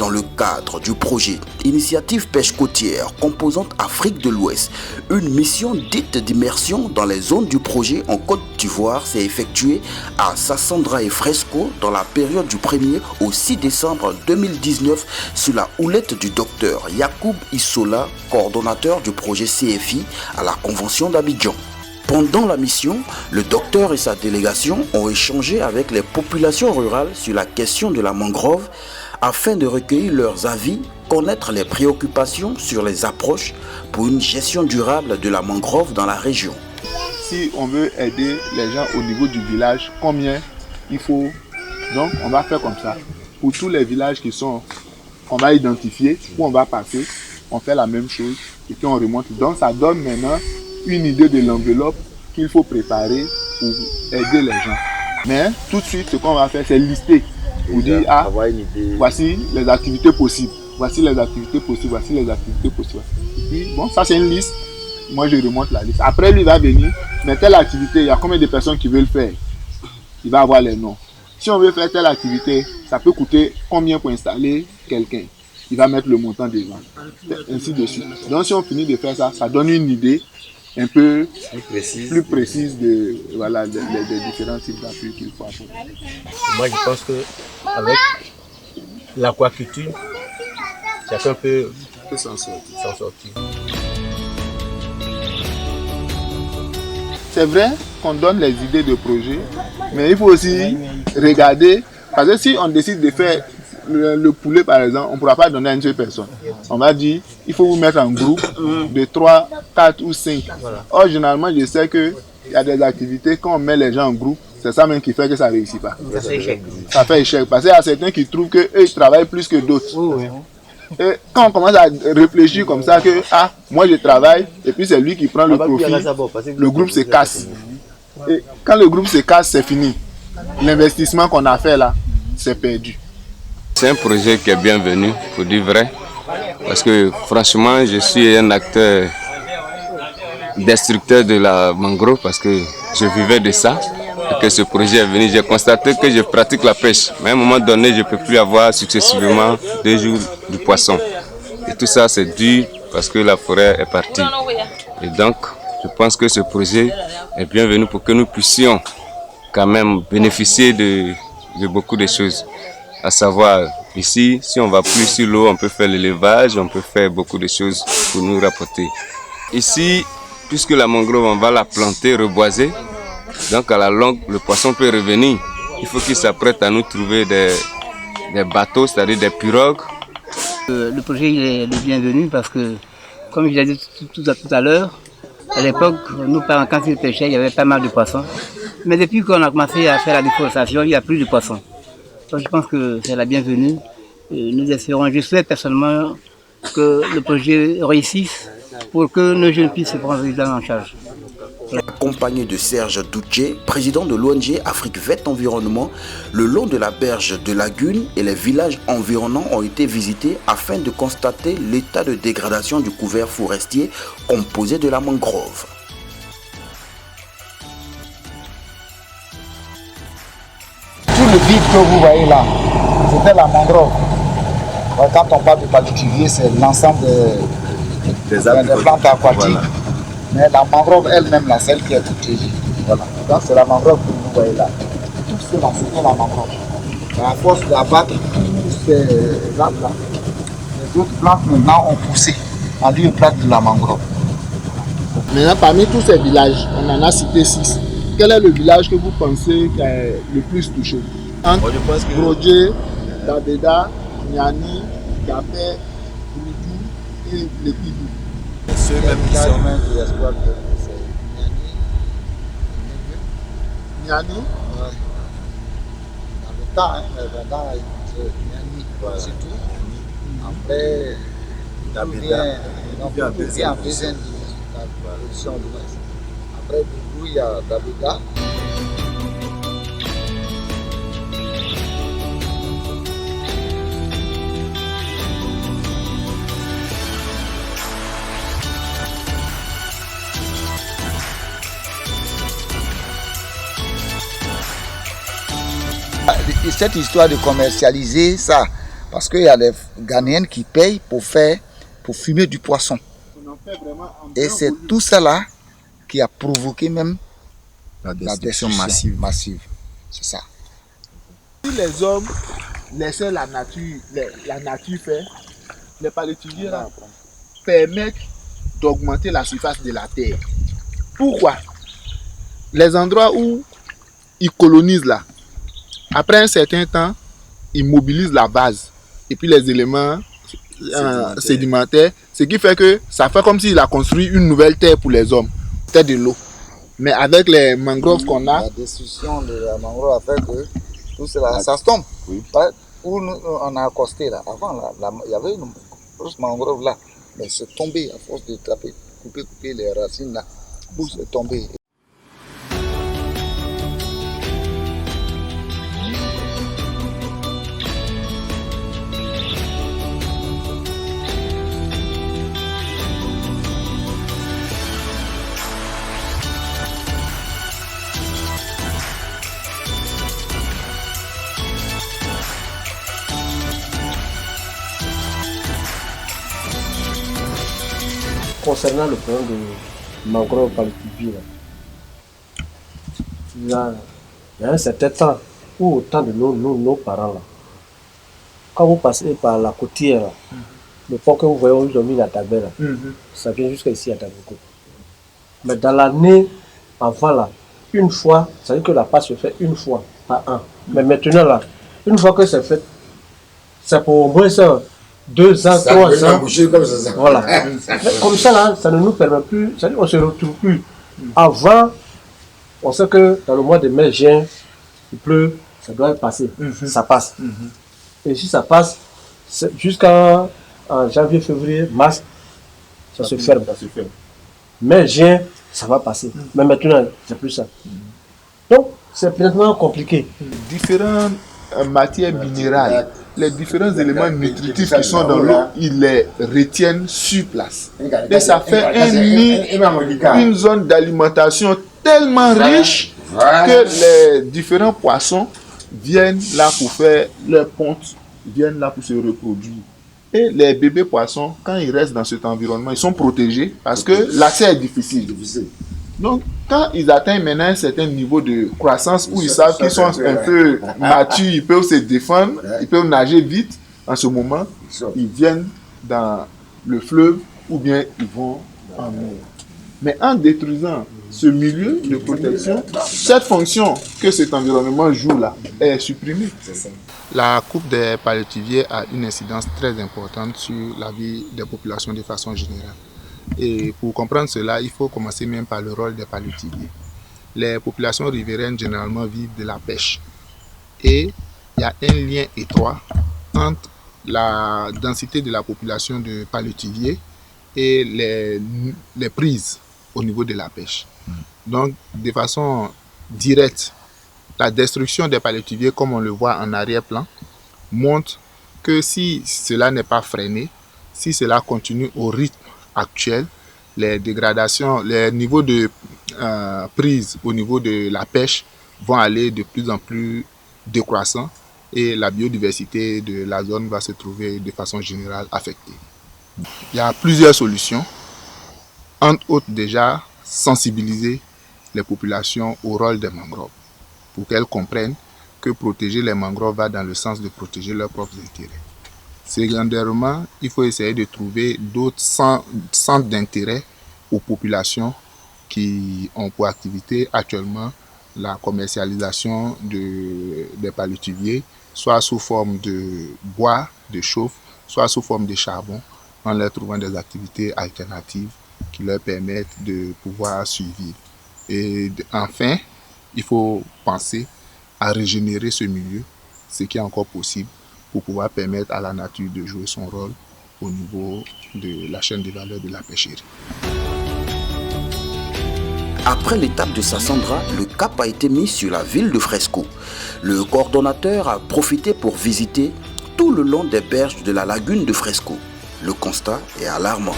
dans le cadre du projet Initiative Pêche Côtière composante Afrique de l'Ouest. Une mission dite d'immersion dans les zones du projet en Côte d'Ivoire s'est effectuée à Sassandra et Fresco dans la période du 1er au 6 décembre 2019 sous la houlette du docteur Yacoub Issola, coordonnateur du projet CFI à la Convention d'Abidjan. Pendant la mission, le docteur et sa délégation ont échangé avec les populations rurales sur la question de la mangrove afin de recueillir leurs avis, connaître les préoccupations sur les approches pour une gestion durable de la mangrove dans la région. Si on veut aider les gens au niveau du village, combien il faut? Donc on va faire comme ça. Pour tous les villages qu'on va identifier, où on va passer, on fait la même chose et puis on remonte. Donc ça donne maintenant une idée de l'enveloppe qu'il faut préparer pour aider les gens. Mais tout de suite, ce qu'on va faire, c'est lister. Pour dire, voici les activités possibles, voici les activités possibles, voici les activités possibles. Et puis, bon, ça c'est une liste. Moi, je remonte la liste. Après, lui va venir, mais telle activité, il y a combien de personnes qui veulent faire? Il va avoir les noms. Si on veut faire telle activité, ça peut coûter combien pour installer quelqu'un? Il va mettre le montant devant. Ainsi de suite. Donc, si on finit de faire ça, ça donne une idée un peu plus précise de, voilà, des différents types d'appui qu'il faut apporter. Moi, je pense qu'avec l'aquaculture, chacun peut s'en sortir. C'est vrai qu'on donne les idées de projet, mais il faut aussi regarder, parce que si on décide de faire le poulet par exemple, on ne pourra pas donner à une seule personne. On va dire, il faut vous mettre en groupe de 3, 4 ou 5. Or, généralement, je sais qu'il y a des activités, quand on met les gens en groupe, c'est ça même qui fait que ça ne réussit pas. Ça fait échec. Parce qu'il y a certains qui trouvent qu'eux, ils travaillent plus que d'autres. Et quand on commence à réfléchir comme ça, que moi je travaille, et puis c'est lui qui prend le profit, le groupe se casse. Et quand le groupe se casse, c'est fini. L'investissement qu'on a fait là, c'est perdu. C'est un projet qui est bienvenu, pour dire vrai, parce que franchement, je suis un acteur destructeur de la mangrove parce que je vivais de ça. Et que ce projet est venu, j'ai constaté que je pratique la pêche. Mais à un moment donné, je ne peux plus avoir successivement 2 jours du poisson. Et tout ça, c'est dû parce que la forêt est partie. Et donc, je pense que ce projet est bienvenu pour que nous puissions quand même bénéficier de beaucoup de choses. À savoir, ici, si on va plus sur l'eau, on peut faire l'élevage, on peut faire beaucoup de choses pour nous rapporter. Ici, puisque la mangrove, on va la planter, reboiser, donc à la longue, le poisson peut revenir. Il faut qu'il s'apprête à nous trouver des bateaux, c'est-à-dire des pirogues. Le projet il est le bienvenu parce que, comme je l'ai dit tout à l'heure, à l'époque, nous, quand ils pêchaient, il y avait pas mal de poissons. Mais depuis qu'on a commencé à faire la déforestation, il n'y a plus de poissons. Donc je pense que c'est la bienvenue. Nous espérons, je souhaite personnellement que le projet réussisse pour que nos jeunes puissent se prendre en charge. Accompagné de Serge Doutché, président de l'ONG Afrique Vert Environnement, le long de la berge de Lagune et les villages environnants ont été visités afin de constater l'état de dégradation du couvert forestier composé de la mangrove. Tout le vide que vous voyez là, c'était la mangrove. Quand on parle de particulier, c'est l'ensemble des plantes aquatiques. Mais la mangrove elle-même, celle qui est protégée. Voilà. Donc c'est la mangrove que vous voyez là. Tout cela, c'était la mangrove. Et à force d'abattre tous ces arbres-là, les autres plantes maintenant ont poussé en lieu plate de la mangrove. Maintenant, parmi tous ces villages, on en a cité 6. Quel est le village que vous pensez qui est le plus touché? Entre Brodje, Dabeda, Niani, Gapé, Boudou et Lepidou. Ceux-mêmes qui sont Niani? Ouais. Dans le temps, maintenant, Niani, c'est tout. Après, Boudou vient en deuxième de la production de l'Ouest. Après Boudou, il y a Dabeda. Cette histoire de commercialiser ça, Parce qu'il y a des Ghanéennes qui payent pour fumer du poisson. Et c'est tout ça là qui a provoqué même la destruction massive. C'est ça. Si les hommes laissaient la nature faire, les palétuviers permettent d'augmenter la surface de la terre. Pourquoi? Les endroits où ils colonisent là, après un certain temps, ils mobilisent la base et puis les éléments sédimentaires, ce qui fait que ça fait comme s'il a construit une nouvelle terre pour les hommes, terre de l'eau. Mais avec les mangroves qu'on a, la destruction de la mangrove a fait que tout cela, ça se tombe. Oui. Où on a accosté là, avant il y avait une grosse mangrove là, mais c'est tombé à force de couper les racines là, où c'est tombé. Concernant le problème de mangrove palétuvier, il y a un certain temps où au temps de nos parents, là, quand vous passez par la côtière, là, le pont que vous voyez où ils ont mis la tabelle, ça vient jusqu'à ici à Taboko. Mais dans l'année avant, là, une fois, ça veut dire que la passe se fait une fois par an. Mais maintenant, là, une fois que c'est fait, c'est pour au moins ça. 2 ans, 3 ans. Comme ça. Voilà. Comme ça, là, ça ne nous permet plus, c'est-à-dire qu'on ne se retrouve plus. Avant, on sait que dans le mois de mai, juin, il pleut, ça doit passer. Ça passe. Et si ça passe, jusqu'en janvier, février, mars, ça se ferme. Mai, juin, ça va passer. Mais maintenant, c'est plus ça. Donc, c'est maintenant compliqué. Différentes matières minérales, les différents éléments nutritifs qui sont dans l'eau, ils les retiennent sur place. Et ça fait une zone d'alimentation tellement riche que les différents poissons viennent là pour faire leur ponte, viennent là pour se reproduire. Et les bébés poissons, quand ils restent dans cet environnement, ils sont protégés parce que l'accès est difficile. Donc, quand ils atteignent maintenant un certain niveau de croissance où ils savent qu'ils sont un peu matures, ils peuvent se défendre, ils peuvent nager vite, en ce moment, ils viennent dans le fleuve ou bien ils vont en mer. Mais en détruisant ce milieu de protection, cette fonction que cet environnement joue là est supprimée. La coupe des palétuviers a une incidence très importante sur la vie des populations de façon générale. Et pour comprendre cela, il faut commencer même par le rôle des palétuviers. Les populations riveraines généralement vivent de la pêche. Et il y a un lien étroit entre la densité de la population de palétuviers et les prises au niveau de la pêche. Donc, de façon directe, la destruction des palétuviers, comme on le voit en arrière-plan, montre que si cela n'est pas freiné, si cela continue au rythme actuel, les dégradations, les niveaux de prise au niveau de la pêche vont aller de plus en plus décroissants et la biodiversité de la zone va se trouver de façon générale affectée. Il y a plusieurs solutions, entre autres déjà sensibiliser les populations au rôle des mangroves pour qu'elles comprennent que protéger les mangroves va dans le sens de protéger leurs propres intérêts. Secondairement, il faut essayer de trouver d'autres centres d'intérêt aux populations qui ont pour activité actuellement la commercialisation des palétuviers, soit sous forme de bois, de chauffe, soit sous forme de charbon, en leur trouvant des activités alternatives qui leur permettent de pouvoir survivre. Et enfin, il faut penser à régénérer ce milieu, ce qui est encore possible, pour pouvoir permettre à la nature de jouer son rôle au niveau de la chaîne de valeur de la pêcherie. Après l'étape de Sassandra, le cap a été mis sur la ville de Fresco. Le coordonnateur a profité pour visiter tout le long des berges de la lagune de Fresco. Le constat est alarmant.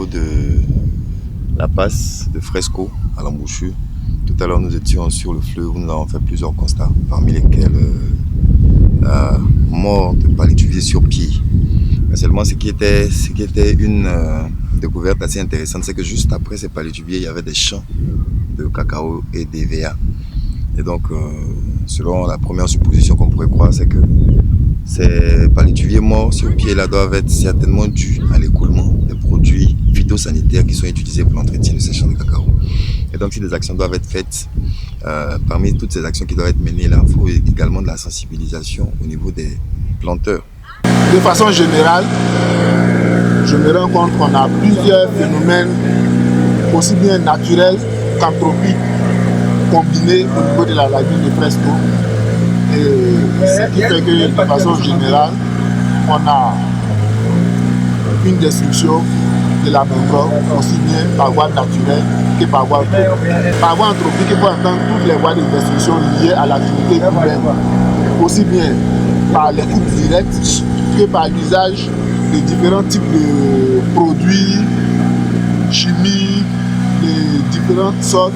niveau de la passe de Fresco à l'embouchure. Tout à l'heure, nous étions sur le fleuve où nous avons fait plusieurs constats, parmi lesquels la mort de palétuvier sur pied. Mais seulement ce qui était une découverte assez intéressante, c'est que juste après ces palétuviers, il y avait des champs de cacao et d'EVA. Et donc, selon la première supposition qu'on pourrait croire, c'est que ces palétuviers morts sur pied là doivent être certainement dus à l'écoulement des produits phytosanitaires qui sont utilisés pour l'entretien de ces champs de cacao. Et donc, si des actions doivent être faites, parmi toutes ces actions qui doivent être menées là, il faut également de la sensibilisation au niveau des planteurs. De façon générale, je me rends compte qu'on a plusieurs phénomènes aussi bien naturels qu'anthropiques combinés au niveau de la lagune de Fresco. Et ce qui fait que de façon générale, on a une destruction de la mangrove aussi bien par voie naturelle que par voie anthropique. Par voie anthropique, il faut entendre toutes les voies de destruction liées à l'activité humaine, aussi bien par les coupes directes que par l'usage de différents types de produits chimiques, de différentes sortes.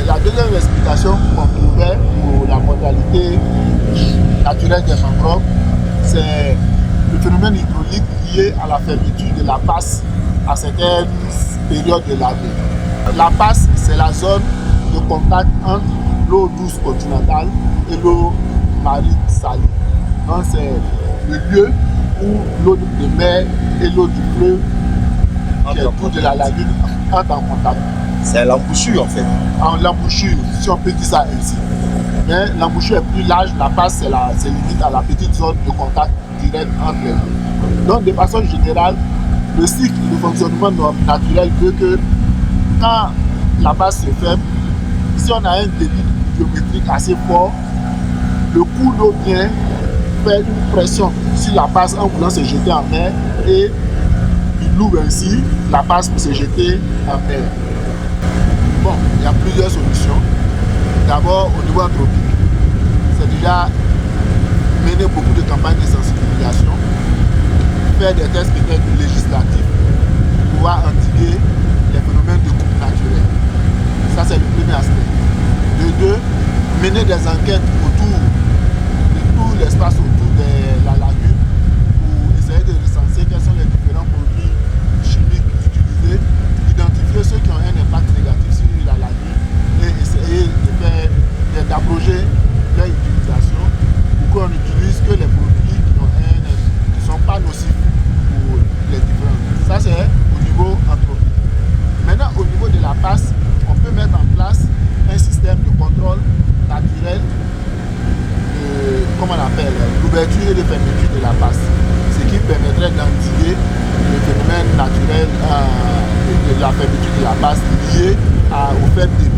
La deuxième explication qu'on trouvait pour la mortalité naturelle des mangroves, c'est le phénomène hydraulique lié à la fermeture de la passe à certaines périodes de l'année. La passe, c'est la zone de contact entre l'eau douce continentale et l'eau marine salée. Donc c'est le lieu où l'eau de mer et l'eau du fleuve qui est autour de la lagune entrent en contact. C'est l'embouchure en fait. L'embouchure, si on peut dire ça ainsi. Mais l'embouchure est plus large, la passe c'est limite à la petite zone de contact direct entre les deux. Donc de façon générale, le cycle de fonctionnement naturel veut que quand la passe se ferme, si on a un débit géométrique assez fort, le cours d'eau vient faire une pression sur la passe en voulant se jeter en mer et il loue ainsi la passe pour se jeter en mer. Bon, il y a plusieurs solutions. D'abord, au niveau anthropique, c'est déjà mener beaucoup de campagnes de sensibilisation, faire des tests peut-être législatifs pour pouvoir endiguer les phénomènes de coupe naturelle. Ça, c'est le premier aspect. De deux, mener des enquêtes autour de tout l'espace autour de la lagune pour essayer de recenser quels sont les différents produits chimiques utilisés, identifier ceux qui ont un impact négatif sur la lagune et essayer d'abroger leur utilisation pour qu'on n'utilise que les produits qui ne sont pas nocifs pour les différents. Ça, c'est au niveau anthropique. Maintenant, au niveau de la passe, on peut mettre en place un système de contrôle naturel comment on appelle, l'ouverture et de fermeture de la passe, ce qui permettrait d'endiguer le phénomène naturel de la fermeture de la passe lié au fait de